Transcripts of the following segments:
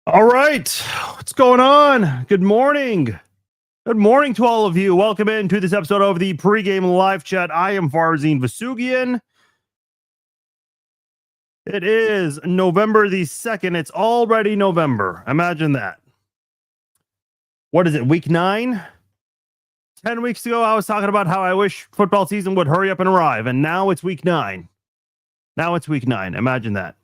All right. What's going on? Good morning. Good morning to all of you. Welcome into this episode of the Pregame Live Chat. I am Farzin Vasugian. It is November the 2nd. It's already November. Imagine that. What is it, week 9? 10 weeks ago, I was talking about how I wish football season would hurry up and arrive, and now it's week 9. Imagine that.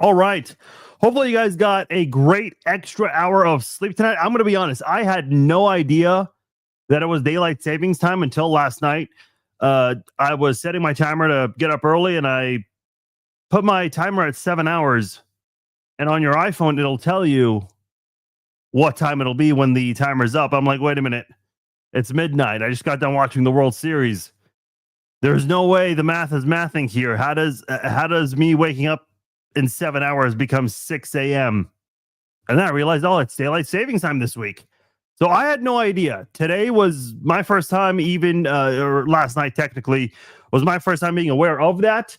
All right. Hopefully you guys got a great extra hour of sleep tonight. I'm going to be honest. I had no idea that it was daylight savings time until last night. I was setting my timer to get up early, and I put my timer at 7 hours. And on your iPhone, it'll tell you what time it'll be when the timer's up. I'm like, wait a minute. It's midnight. I just got done watching the World Series. There's no way the math is mathing here. How does me waking up in 7 hours become 6 a.m. And then I realized, it's daylight savings time this week. So I had no idea. Today was my first time or last night technically, was my first time being aware of that.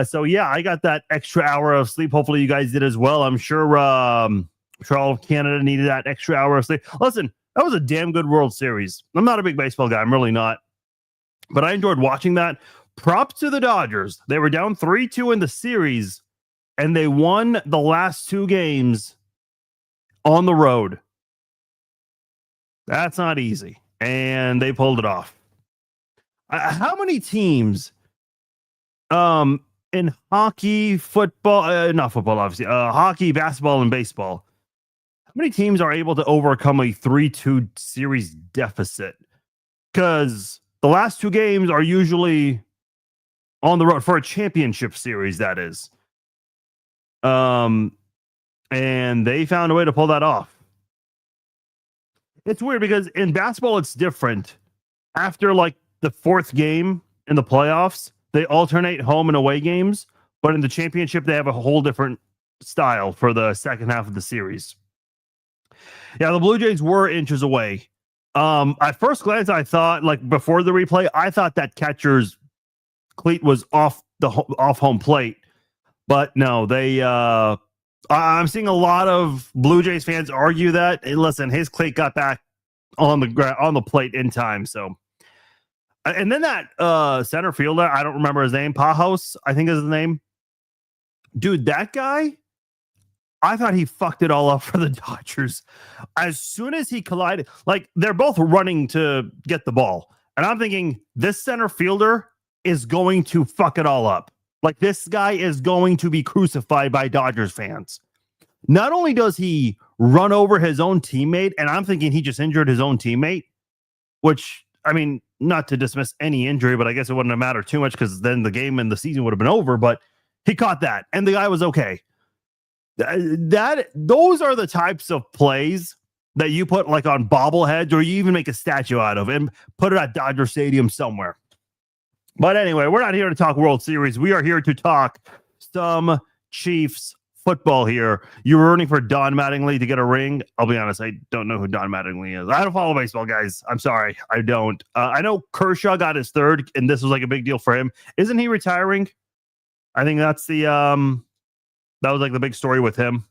So yeah, I got that extra hour of sleep. Hopefully you guys did as well. I'm sure all of Canada needed that extra hour of sleep. Listen, that was a damn good World Series. I'm not a big baseball guy. I'm really not. But I enjoyed watching that. Props to the Dodgers. They were down 3-2 in the series, and they won the last 2 games on the road. That's not easy. And they pulled it off. How many teams in hockey, football, not football, obviously, hockey, basketball, and baseball, how many teams are able to overcome a 3-2 series deficit? Because the last 2 games are usually on the road for a championship series, that is. And they found a way to pull that off. It's weird because in basketball, it's different. After like the 4th game in the playoffs, they alternate home and away games. But in the championship, they have a whole different style for the second half of the series. Yeah, the Blue Jays were inches away. At first glance, I thought, like before the replay, I thought that catcher's cleat was off home plate. But no, I'm seeing a lot of Blue Jays fans argue that. Hey, listen, his cleat got back on the plate in time. So, and then that center fielder, I don't remember his name, Pajos, I think is his name. Dude, that guy, I thought he fucked it all up for the Dodgers. As soon as he collided, like they're both running to get the ball, and I'm thinking this center fielder is going to fuck it all up. Like, this guy is going to be crucified by Dodgers fans. Not only does he run over his own teammate, and I'm thinking he just injured his own teammate, which, I mean, not to dismiss any injury, but I guess it wouldn't have mattered too much because then the game and the season would have been over, but he caught that, and the guy was okay. Those are the types of plays that you put like on bobbleheads, or you even make a statue out of and put it at Dodger Stadium somewhere. But anyway, we're not here to talk World Series. We are here to talk some Chiefs football here. You were rooting for Don Mattingly to get a ring. I'll be honest, I don't know who Don Mattingly is. I don't follow baseball, guys. I'm sorry. I don't. I know Kershaw got his 3rd, and this was like a big deal for him. Isn't he retiring? I think that's that was like the big story with him.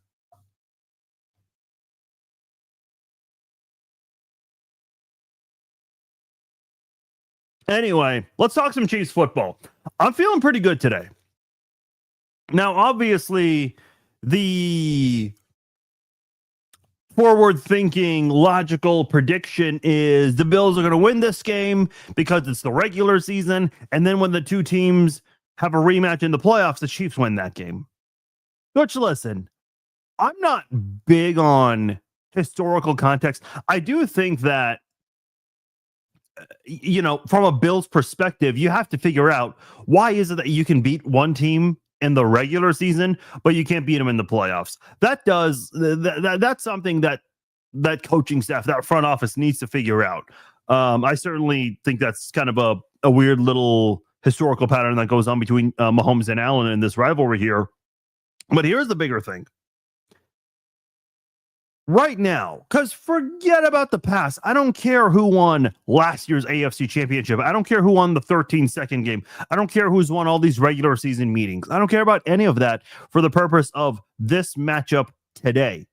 Anyway, let's talk some Chiefs football. I'm feeling pretty good today. Now, obviously, the forward-thinking, logical prediction is the Bills are going to win this game because it's the regular season, and then when the 2 teams have a rematch in the playoffs, the Chiefs win that game. Which, listen, I'm not big on historical context. I do think that, from a Bills perspective, you have to figure out why is it that you can beat one team in the regular season, but you can't beat them in the playoffs. That's something that coaching staff, that front office needs to figure out. I certainly think that's kind of a weird little historical pattern that goes on between Mahomes and Allen in this rivalry here. But here's the bigger thing. Right now, because forget about the past. I don't care who won last year's AFC Championship. I don't care who won the 13-second game. I don't care who's won all these regular season meetings. I don't care about any of that for the purpose of this matchup today.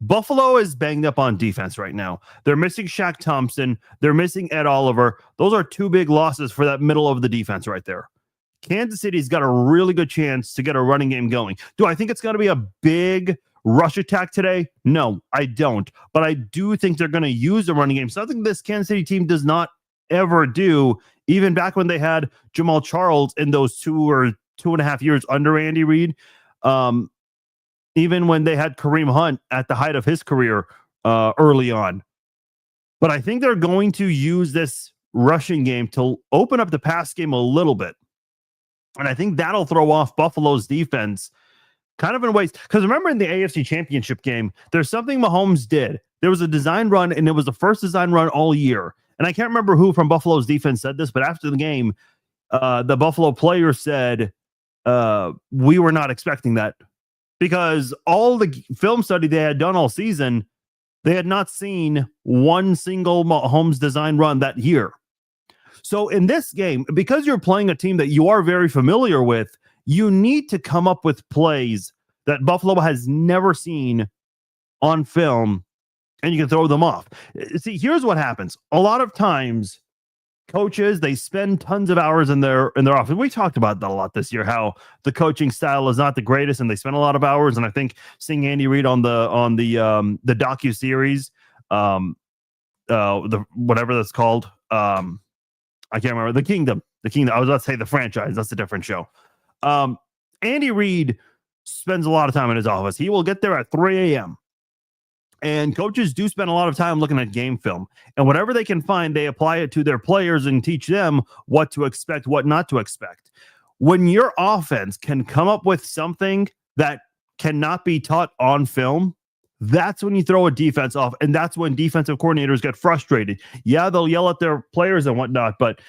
Buffalo is banged up on defense right now. They're missing Shaq Thompson. They're missing Ed Oliver. Those are two big losses for that middle of the defense right there. Kansas City's got a really good chance to get a running game going. Do I think it's going to be a big rush attack today? No, I don't. But I do think they're going to use the running game. Something this Kansas City team does not ever do, even back when they had Jamal Charles in those 2 or 2.5 years under Andy Reid. Even when they had Kareem Hunt at the height of his career early on. But I think they're going to use this rushing game to open up the pass game a little bit. And I think that'll throw off Buffalo's defense kind of in ways. Because remember in the AFC Championship game, there's something Mahomes did. There was a design run, and it was the first design run all year. And I can't remember who from Buffalo's defense said this, but after the game, the Buffalo player said, we were not expecting that. Because all the film study they had done all season, they had not seen one single Mahomes design run that year. So in this game, because you're playing a team that you are very familiar with, you need to come up with plays that Buffalo has never seen on film, and you can throw them off. See, here's what happens. A lot of times, coaches, they spend tons of hours in their office. We talked about that a lot this year, how the coaching style is not the greatest, and they spend a lot of hours. And I think seeing Andy Reid on the docu-series, the whatever that's called, I can't remember, the Kingdom. I was about to say the franchise. That's a different show. Andy Reid spends a lot of time in his office. He will get there at 3 a.m. And coaches do spend a lot of time looking at game film. And whatever they can find, they apply it to their players and teach them what to expect, what not to expect. When your offense can come up with something that cannot be taught on film, that's when you throw a defense off. And that's when defensive coordinators get frustrated. Yeah, they'll yell at their players and whatnot, but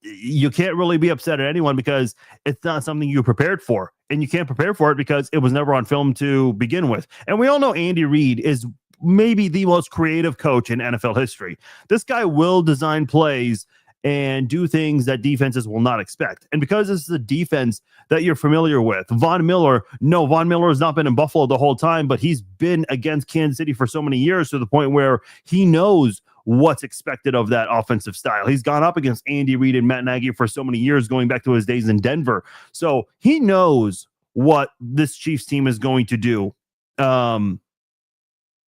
you can't really be upset at anyone because it's not something you prepared for. And you can't prepare for it because it was never on film to begin with. And we all know Andy Reid is maybe the most creative coach in NFL history. This guy will design plays and do things that defenses will not expect. And because this is a defense that you're familiar with, Von Miller has not been in Buffalo the whole time, but he's been against Kansas City for so many years to the point where he knows what's expected of that offensive style. He's gone up against Andy Reid and Matt Nagy for so many years, going back to his days in Denver. So he knows what this Chiefs team is going to do. And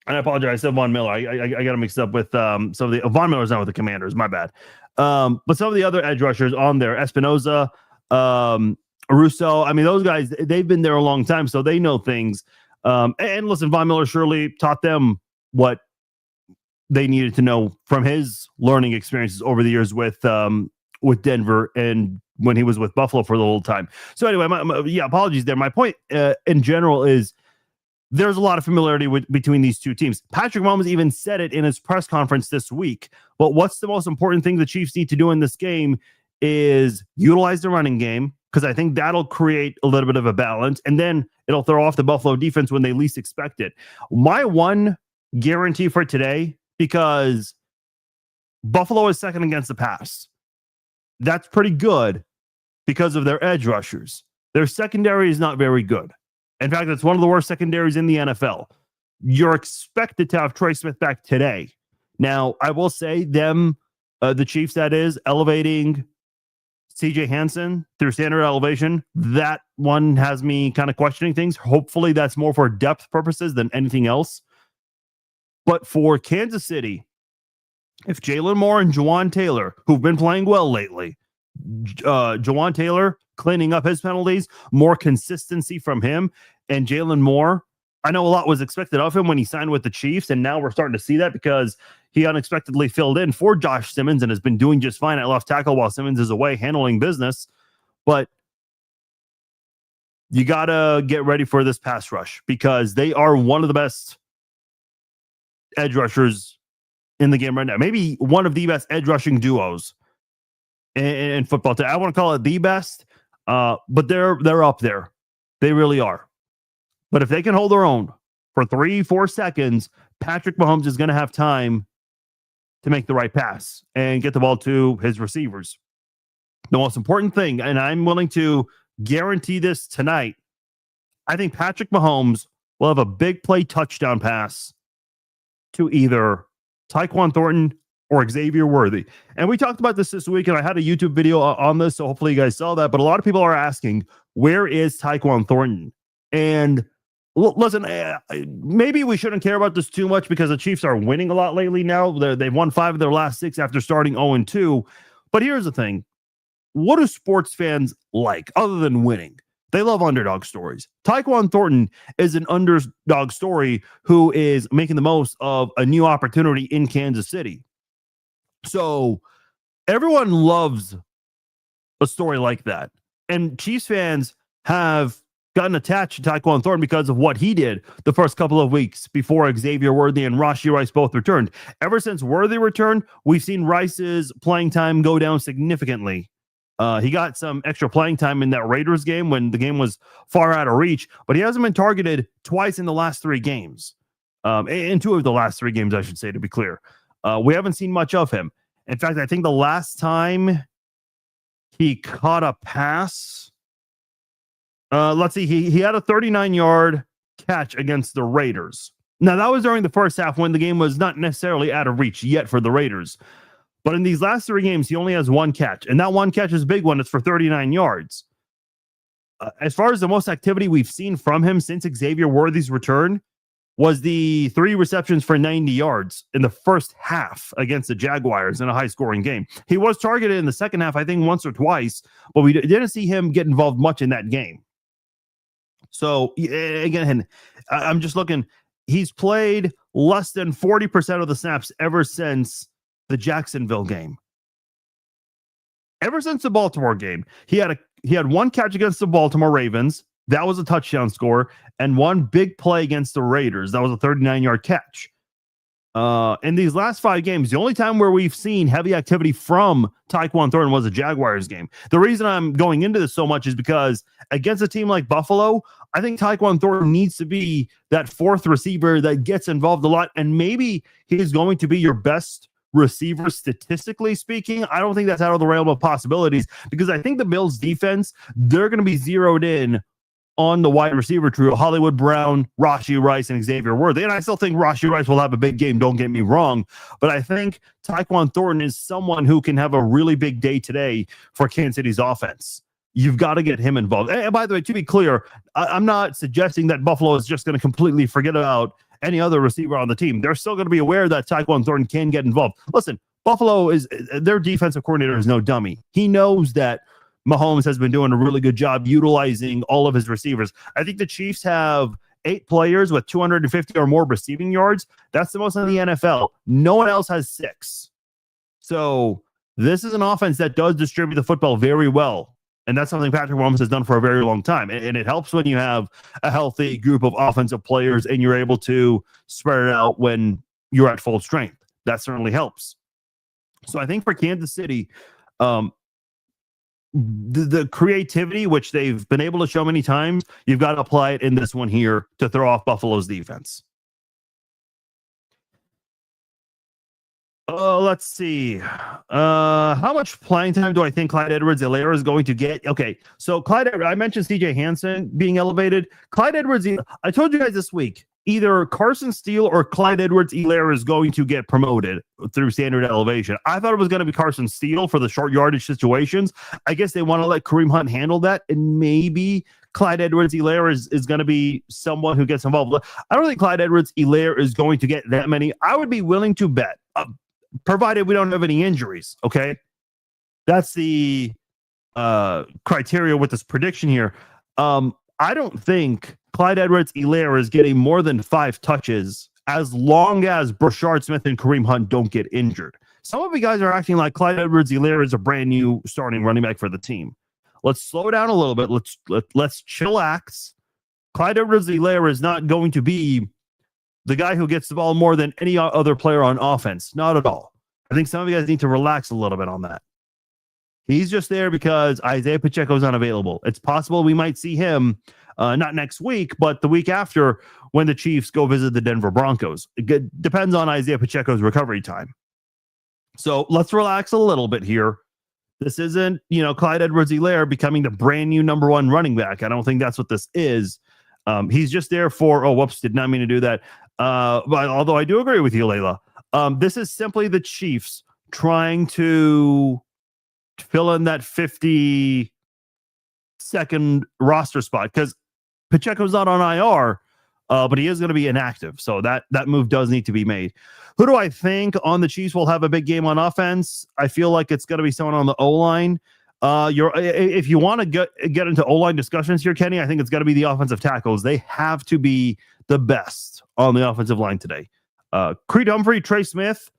I apologize, I said Von Miller. I got him mixed up with some of the Von Miller's not with the Commanders, my bad. But some of the other edge rushers on there, Espinoza, Russo, I mean, those guys, they've been there a long time, so they know things. And listen, Von Miller surely taught them what they needed to know from his learning experiences over the years with Denver and when he was with Buffalo for the whole time. So anyway, apologies there. My point in general is there's a lot of familiarity between these two teams. Patrick Mahomes even said it in his press conference this week. But what's the most important thing the Chiefs need to do in this game is utilize the running game, because I think that'll create a little bit of a balance, and then it'll throw off the Buffalo defense when they least expect it. My one guarantee for today, because Buffalo is second against the pass. That's pretty good because of their edge rushers. Their secondary is not very good. In fact, it's one of the worst secondaries in the NFL. You're expected to have Trey Smith back today. Now, I will say the Chiefs, that is, elevating CJ Hansen through standard elevation, that one has me kind of questioning things. Hopefully that's more for depth purposes than anything else. But for Kansas City, if Jalen Moore and Jawan Taylor, who've been playing well lately, Jawan Taylor cleaning up his penalties, more consistency from him, and Jalen Moore, I know a lot was expected of him when he signed with the Chiefs, and now we're starting to see that because he unexpectedly filled in for Josh Simmons and has been doing just fine at left tackle while Simmons is away handling business. But you got to get ready for this pass rush because they are one of the best edge rushers in the game right now. Maybe one of the best edge rushing duos in football. I want to call it the best, but they're up there. They really are. But if they can hold their own for 3-4 seconds, Patrick Mahomes is going to have time to make the right pass and get the ball to his receivers. The most important thing, and I'm willing to guarantee this tonight, I think Patrick Mahomes will have a big play touchdown pass to either Tyquan Thornton or Xavier Worthy. And we talked about this week, and I had a YouTube video on this, so hopefully you guys saw that. But a lot of people are asking, where is Tyquan Thornton? And listen, maybe we shouldn't care about this too much because the Chiefs are winning a lot lately now. They've won 5 of their last 6 after starting 0-2. But here's the thing. What do sports fans like other than winning? They love underdog stories. Tyquan Thornton is an underdog story who is making the most of a new opportunity in Kansas City. So everyone loves a story like that. And Chiefs fans have gotten attached to Tyquan Thornton because of what he did the first couple of weeks before Xavier Worthy and Rashee Rice both returned. Ever since Worthy returned, we've seen Rice's playing time go down significantly. He got some extra playing time in that Raiders game when the game was far out of reach, but he hasn't been targeted twice in the last 3 games. In 2 of the last 3 games, I should say, to be clear. We haven't seen much of him. In fact, I think the last time he caught a pass, let's see, he had a 39-yard catch against the Raiders. Now, that was during the first half when the game was not necessarily out of reach yet for the Raiders. But in these last 3 games, he only has 1 catch. And that 1 catch is a big one. It's for 39 yards. As far as the most activity we've seen from him since Xavier Worthy's return was the 3 receptions for 90 yards in the first half against the Jaguars in a high-scoring game. He was targeted in the second half, I think, once or twice, but we didn't see him get involved much in that game. So, again, I'm just looking. He's played less than 40% of the snaps ever since the Jacksonville game. Ever since the Baltimore game, he had 1 catch against the Baltimore Ravens. That was a touchdown score, and 1 big play against the Raiders. That was a 39-yard catch. In these last 5 games, the only time where we've seen heavy activity from Tyquan Thornton was a Jaguars game. The reason I'm going into this so much is because against a team like Buffalo, I think Tyquan Thornton needs to be that 4th receiver that gets involved a lot, and maybe he's going to be your best receiver statistically speaking. I don't think that's out of the realm of possibilities because I think the Bills defense, they're going to be zeroed in on the wide receiver trio, Hollywood Brown, Rashee Rice, and Xavier Worthy. And I still think Rashee Rice will have a big game, don't get me wrong. But I think Tyquan Thornton is someone who can have a really big day today for Kansas City's offense. You've got to get him involved. And by the way, to be clear, I'm not suggesting that Buffalo is just going to completely forget about any other receiver on the team. They're still going to be aware that Tyquan Thornton can get involved. Listen, Buffalo is their defensive coordinator is no dummy. He knows that Mahomes has been doing a really good job utilizing all of his receivers. I think the Chiefs have 8 players with 250 or more receiving yards. That's the most in the NFL. No one else has 6. So this is an offense that does distribute the football very well. And that's something Patrick Mahomes has done for a very long time. And it helps when you have a healthy group of offensive players and you're able to spread it out when you're at full strength. That certainly helps. So I think for Kansas City, the creativity, which they've been able to show many times, you've got to apply it in this one here to throw off Buffalo's defense. Let's see. How much playing time do I think Clyde Edwards-Helaire is going to get? Okay, so I mentioned CJ Hansen being elevated. Clyde Edwards, I told you guys this week, either Carson Steele or Clyde Edwards-Helaire is going to get promoted through standard elevation. I thought it was going to be Carson Steele for the short yardage situations. I guess they want to let Kareem Hunt handle that, and maybe Clyde Edwards-Helaire is going to be someone who gets involved. I don't think Clyde Edwards-Helaire is going to get that many. I would be willing to bet, provided we don't have any injuries, okay? That's the criteria with this prediction here. I don't think Clyde Edwards-Helaire is getting more than 5 touches as long as Brashard Smith and Kareem Hunt don't get injured. Some of you guys are acting like Clyde Edwards-Helaire is a brand new starting running back for the team. Let's slow down a little bit. Let's chillax. Clyde Edwards-Helaire is not going to be the guy who gets the ball more than any other player on offense. Not at all. I think some of you guys need to relax a little bit on that. He's just there because Isaiah Pacheco is unavailable. It's possible we might see him not next week, but the week after when the Chiefs go visit the Denver Broncos. It depends on Isaiah Pacheco's recovery time. So let's relax a little bit here. This isn't, Clyde Edwards-Helaire becoming the brand new number 1 running back. I don't think that's what this is. He's just there for, oh, whoops, did not mean to do that. But although I do agree with you, Layla, this is simply the Chiefs trying to fill in that 52nd roster spot because Pacheco's not on IR, but he is going to be inactive. So that move does need to be made. Who do I think on the Chiefs will have a big game on offense? I feel like it's going to be someone on the O-line. If you want to get into O-line discussions here, Kenny, I think it's got to be the offensive tackles. They have to be the best on the offensive line today. Creed Humphrey, Trey Smith,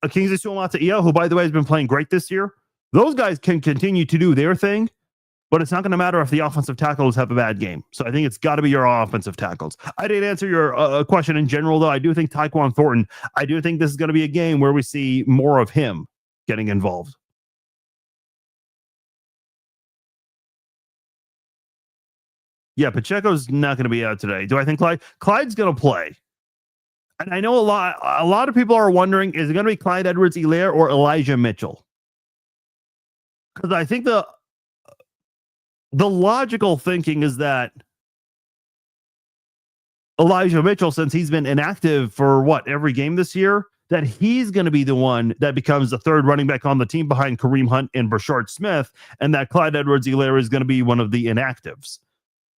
Kingsley Suamataia, who, by the way, has been playing great this year. Those guys can continue to do their thing, but it's not going to matter if the offensive tackles have a bad game. So I think it's got to be your offensive tackles. I did answer your question in general, though. I do think Tyquan Thornton, I do think this is going to be a game where we see more of him getting involved. Yeah, Pacheco's not going to be out today. Do I think Clyde's going to play? And I know a lot of people are wondering, is it going to be Clyde Edwards-Helaire or Elijah Mitchell? Because I think the logical thinking is that Elijah Mitchell, since he's been inactive for every game this year, that he's going to be the one that becomes the third running back on the team behind Kareem Hunt and Brashard Smith, and that Clyde Edwards-Helaire is going to be one of the inactives.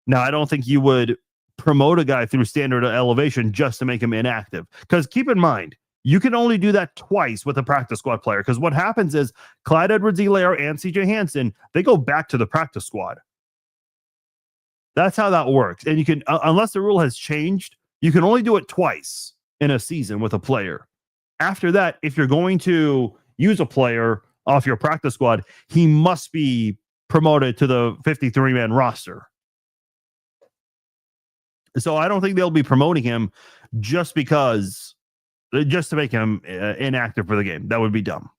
Now, I don't think you would promote a guy through standard elevation just to make him inactive. Because keep in mind, you can only do that twice with a practice squad player. Because what happens is Clyde Edwards-Helaire and CJ Hansen, they go back to the practice squad. That's how that works. And you can, unless the rule has changed, you can only do it twice in a season with a player. After that, if you're going to use a player off your practice squad, he must be promoted to the 53-man roster. So I don't think they'll be promoting him just to make him inactive for the game. That would be dumb.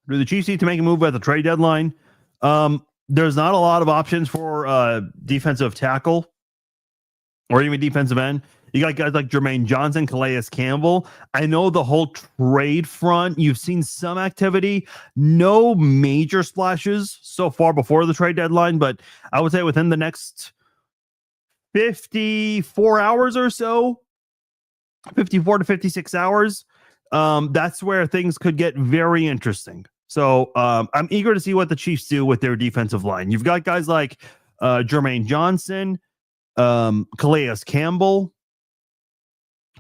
Do the Chiefs need to make a move at the trade deadline? There's not a lot of options for defensive tackle or even defensive end. You got guys like Jermaine Johnson, Calais Campbell. I know the whole trade front, you've seen some activity, no major splashes so far before the trade deadline, but I would say within the next 54 hours or so, 54 to 56 hours, that's where things could get very interesting. So I'm eager to see what the Chiefs do with their defensive line. You've got guys like Jermaine Johnson, Calais Campbell,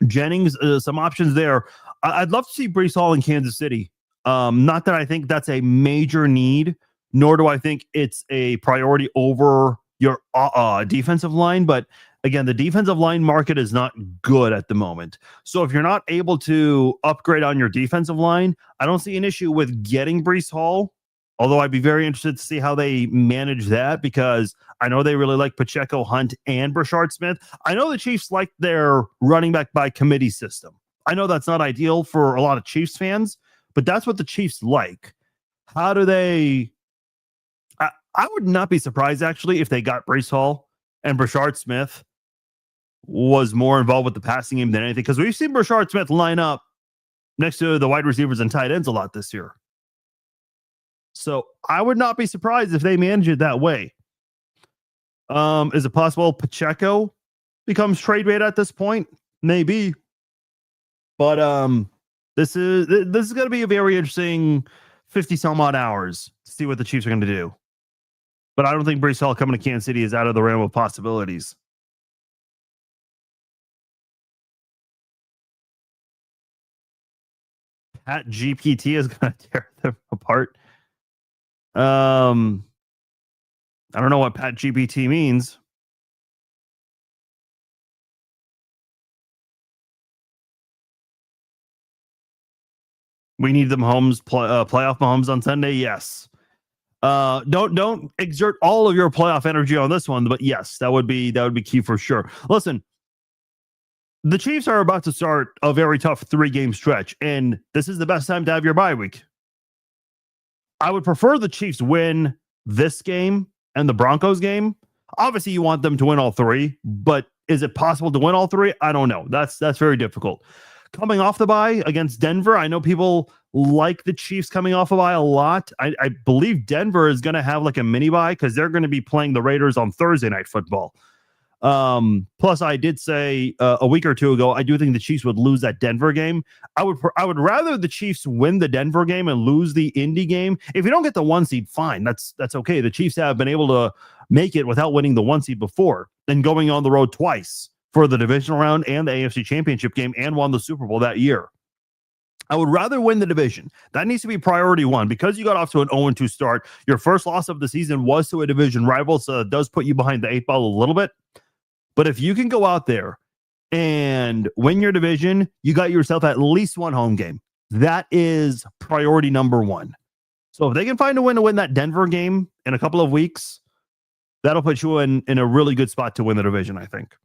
Jennings, some options there. I'd love to see Breece Hall in Kansas City. Not that I think that's a major need, nor do I think it's a priority over your defensive line. But again, the defensive line market is not good at the moment. So if you're not able to upgrade on your defensive line, I don't see an issue with getting Breece Hall. Although I'd be very interested to see how they manage that, because I know they really like Pacheco, Hunt, and Brashard Smith. I know the Chiefs like their running back by committee system. I know that's not ideal for a lot of Chiefs fans, but that's what the Chiefs like. How do they... I would not be surprised, actually, if they got Breece Hall and Brashard Smith was more involved with the passing game than anything, because we've seen Brashard Smith line up next to the wide receivers and tight ends a lot this year. So I would not be surprised if they manage it that way. Is it possible Pacheco becomes trade bait at this point? Maybe. But this is going to be a very interesting 50 some odd hours to see what the Chiefs are going to do. But I don't think Breece Hall coming to Kansas City is out of the realm of possibilities. Pat GPT is going to tear them apart. I don't know what Pat GPT means. We need the Mahomes playoff Mahomes on Sunday. Yes. Don't exert all of your playoff energy on this one, but yes, that would be key for sure. Listen, the Chiefs are about to start a very tough 3-game stretch, and this is the best time to have your bye week. I would prefer the Chiefs win this game and the Broncos game. Obviously, you want them to win all 3, but is it possible to win all 3? I don't know. That's very difficult. coming off the bye against Denver. I know people like the Chiefs coming off a bye a lot. I believe Denver is going to have like a mini bye because they're going to be playing the Raiders on Thursday Night Football. Plus, I did say a week or two ago, I do think the Chiefs would lose that Denver game. I would rather the Chiefs win the Denver game and lose the Indy game. If you don't get the 1 seed, fine. That's okay. The Chiefs have been able to make it without winning the 1 seed before and going on the road twice for the divisional round and the AFC Championship game and won the Super Bowl that year. I would rather win the division. That needs to be priority one because you got off to an 0-2 start. Your first loss of the season was to a division rival, so it does put you behind the 8 ball a little bit. But if you can go out there and win your division, you got yourself at least one home game. That is priority number one. So if they can find a way to win that Denver game in a couple of weeks, that'll put you in a really good spot to win the division, I think.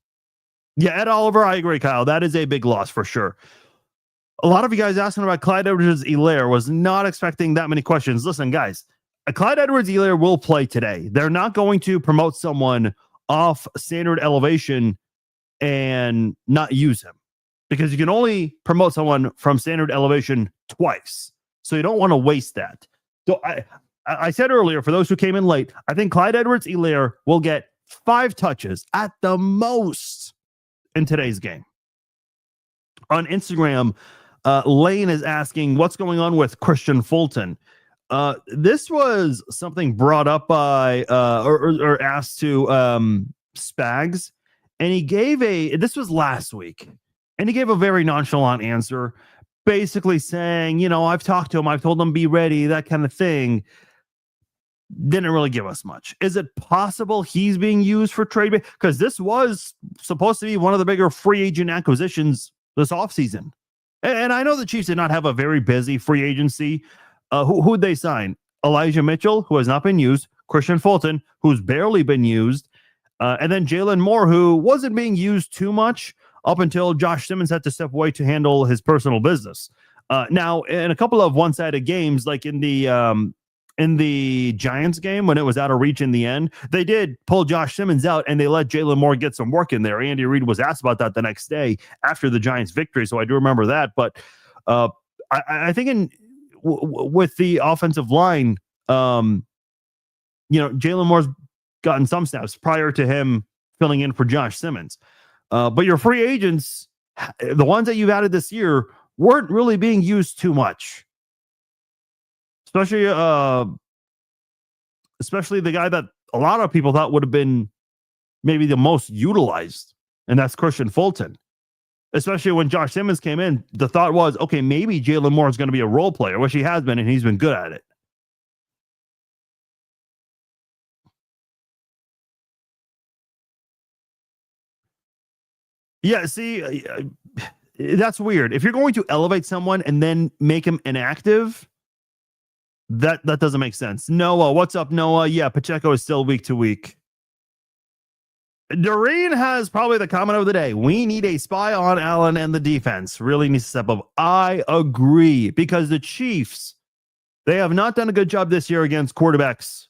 Yeah, Ed Oliver, I agree, Kyle. That is a big loss for sure. A lot of you guys asking about Clyde Edwards-Helaire. Was not expecting that many questions. Listen, guys, Clyde Edwards-Helaire will play today. They're not going to promote someone off standard elevation and not use him because you can only promote someone from standard elevation twice. So you don't want to waste that. So I said earlier, for those who came in late, I think Clyde Edwards-Helaire will get 5 touches at the most in today's game. On Instagram, Lane is asking what's going on with Christian Fulton. This was something brought up by or asked to Spags, and he gave this was last week, and he gave a very nonchalant answer, basically saying, I've talked to him, I've told him be ready, that kind of thing. Didn't really give us much. Is it possible he's being used for trade? Because this was supposed to be one of the bigger free agent acquisitions this offseason. And I know the Chiefs did not have a very busy free agency. Who'd they sign? Elijah Mitchell, who has not been used. Christian Fulton, who's barely been used. And then Jalen Moore, who wasn't being used too much up until Josh Simmons had to step away to handle his personal business. Now, in a couple of one-sided games, like in the Giants game, when it was out of reach in the end, they did pull Josh Simmons out and they let Jalen Moore get some work in there. Andy Reid was asked about that the next day after the Giants victory. So I do remember that. But I think with the offensive line, Jalen Moore's gotten some snaps prior to him filling in for Josh Simmons. But your free agents, the ones that you've added this year, weren't really being used too much. Especially the guy that a lot of people thought would have been maybe the most utilized, and that's Christian Fulton. Especially when Josh Simmons came in, the thought was, okay, maybe Jalen Moore is going to be a role player, which he has been, and he's been good at it. Yeah, see, that's weird. If you're going to elevate someone and then make him inactive, that doesn't make sense. Noah, what's up, Noah? Yeah, Pacheco is still week to week. Doreen has probably the comment of the day. We need a spy on Allen, and the defense really needs to step up. I agree, because the Chiefs, they have not done a good job this year against quarterbacks,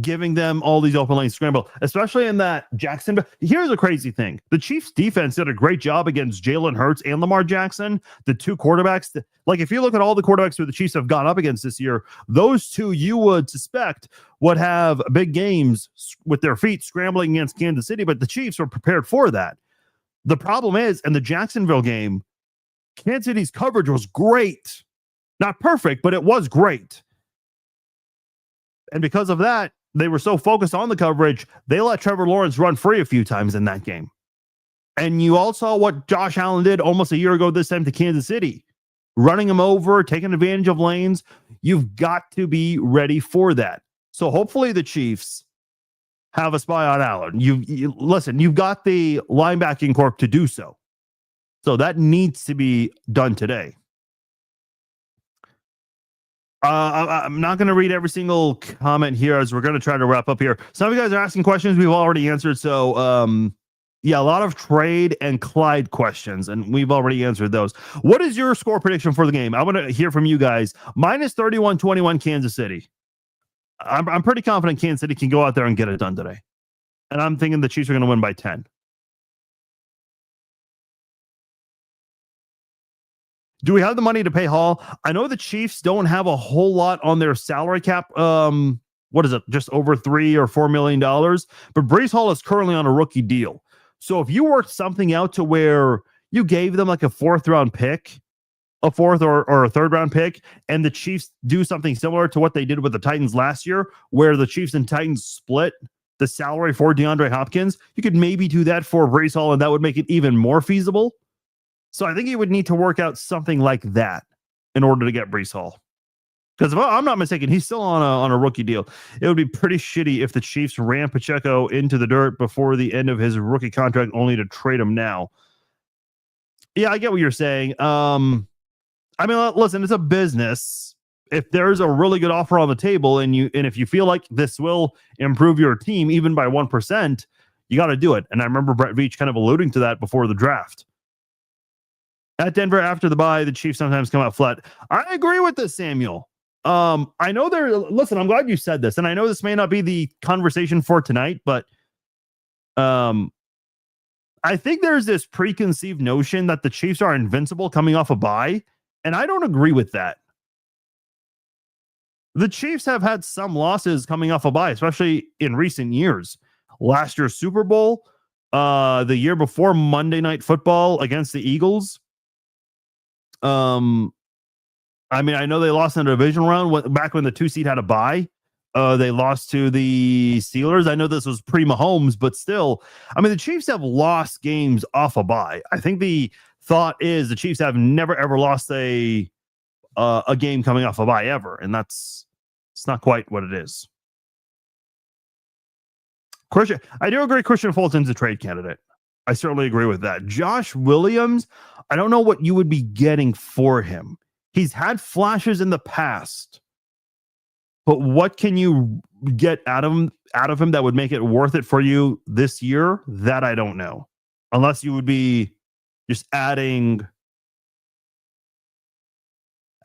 giving them all these open lane scramble, especially in that Jackson. Here's the crazy thing. The Chiefs defense did a great job against Jalen Hurts and Lamar Jackson, the two quarterbacks. Like, if you look at all the quarterbacks who the Chiefs have gone up against this year, those two you would suspect would have big games with their feet scrambling against Kansas City, but the Chiefs were prepared for that. The problem is, in the Jacksonville game, Kansas City's coverage was great. Not perfect, but it was great. And because of that, they were so focused on the coverage, they let Trevor Lawrence run free a few times in that game. And you all saw what Josh Allen did almost a year ago this time to Kansas City, running him over, taking advantage of lanes. You've got to be ready for that. So hopefully the Chiefs have a spy on Allen. Listen, you've got the linebacking corps to do so. So that needs to be done today. I'm not going to read every single comment here as we're going to try to wrap up here. Some of you guys are asking questions we've already answered. So, yeah, a lot of trade and Clyde questions, and we've already answered those. What is your score prediction for the game? I want to hear from you guys. Minus 31-21 Kansas City. I'm pretty confident Kansas City can go out there and get it done today. And I'm thinking the Chiefs are going to win by 10. Do we have the money to pay Hall? I know the Chiefs don't have a whole lot on their salary cap. What is it? Just over $3 or $4 million. But Breece Hall is currently on a rookie deal. So if you worked something out to where you gave them like a 4th-round pick, a 4th or a 3rd-round pick, and the Chiefs do something similar to what they did with the Titans last year, where the Chiefs and Titans split the salary for DeAndre Hopkins, you could maybe do that for Breece Hall, and that would make it even more feasible. So I think you would need to work out something like that in order to get Breece Hall. Because if I'm not mistaken, he's still on a rookie deal. It would be pretty shitty if the Chiefs ran Pacheco into the dirt before the end of his rookie contract, only to trade him now. Yeah, I get what you're saying. I mean, listen, it's a business. If there's a really good offer on the table, and if you feel like this will improve your team even by 1%, you got to do it. And I remember Brett Veach kind of alluding to that before the draft. At Denver, after the bye, the Chiefs sometimes come out flat. I agree with this, Samuel. I know listen, I'm glad you said this, and I know this may not be the conversation for tonight, but I think there's this preconceived notion that the Chiefs are invincible coming off a bye, and I don't agree with that. The Chiefs have had some losses coming off a bye, especially in recent years. Last year's Super Bowl, the year before Monday Night Football against the Eagles. I mean, I know they lost in a division round back when the 2 seed had a bye. They lost to the Steelers. I know this was pre-Mahomes, but still, I mean, the Chiefs have lost games off a bye. I think the thought is the Chiefs have never ever lost a game coming off a bye ever, and it's not quite what it is. I do agree Christian Fulton's a trade candidate. I certainly agree with that. Josh Williams, I don't know what you would be getting for him. He's had flashes in the past, but what can you get out of him that would make it worth it for you this year? That I don't know. Unless you would be just adding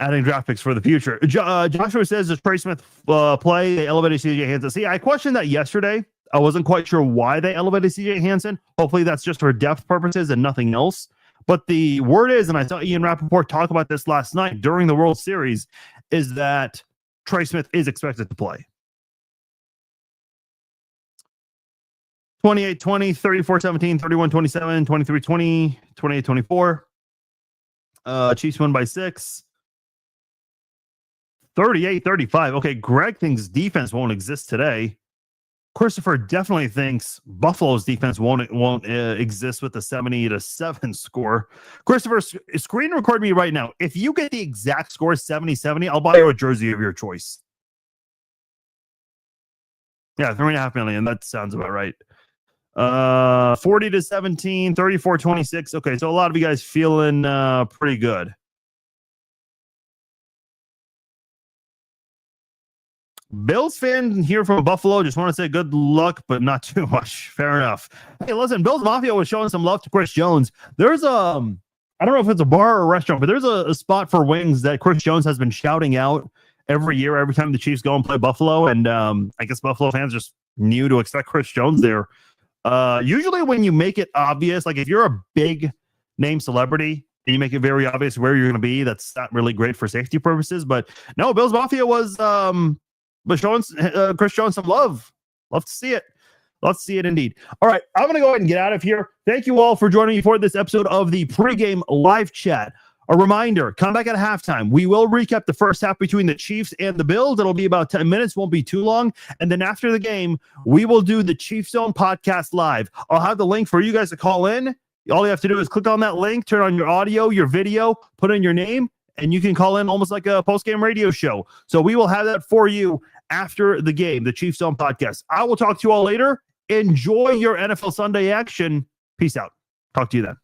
draft picks for the future. Joshua says, does Trey Smith play? They elevated CJ Hansen. See, I questioned that yesterday. I wasn't quite sure why they elevated CJ Hansen. Hopefully that's just for depth purposes and nothing else. But the word is, and I saw Ian Rappaport talk about this last night during the World Series, is that Trey Smith is expected to play. 28-20, 34-17, 31-27, 23-20, 28-24. Chiefs win by 6. 38-35. Okay, Greg thinks defense won't exist today. Christopher definitely thinks Buffalo's defense won't exist with the 70-7 score. Christopher, screen record me right now. If you get the exact score 70-70, I'll buy you a jersey of your choice. Yeah, $3.5 million. That sounds about right. 40-17, 34-26. Okay, so a lot of you guys feeling pretty good. Bills fan here from Buffalo. Just want to say good luck, but not too much. Fair enough. Hey, listen, Bills Mafia was showing some love to Chris Jones. There's I don't know if it's a bar or a restaurant, but there's a spot for wings that Chris Jones has been shouting out every year, every time the Chiefs go and play Buffalo. And I guess Buffalo fans just knew to expect Chris Jones there. Usually when you make it obvious, like if you're a big name celebrity and you make it very obvious where you're going to be, that's not really great for safety purposes. But no, Bills Mafia was but showing Chris Jones some love. Love to see it. Love to see it indeed. All right, I'm going to go ahead and get out of here. Thank you all for joining me for this episode of the Pregame Live Chat. A reminder, come back at halftime. We will recap the first half between the Chiefs and the Bills. It'll be about 10 minutes, won't be too long. And then after the game, we will do the Chiefs Zone podcast live. I'll have the link for you guys to call in. All you have to do is click on that link, turn on your audio, your video, put in your name, and you can call in almost like a post-game radio show. So we will have that for you after the game, the Chiefs Zone podcast. I will talk to you all later. Enjoy your NFL Sunday action. Peace out. Talk to you then.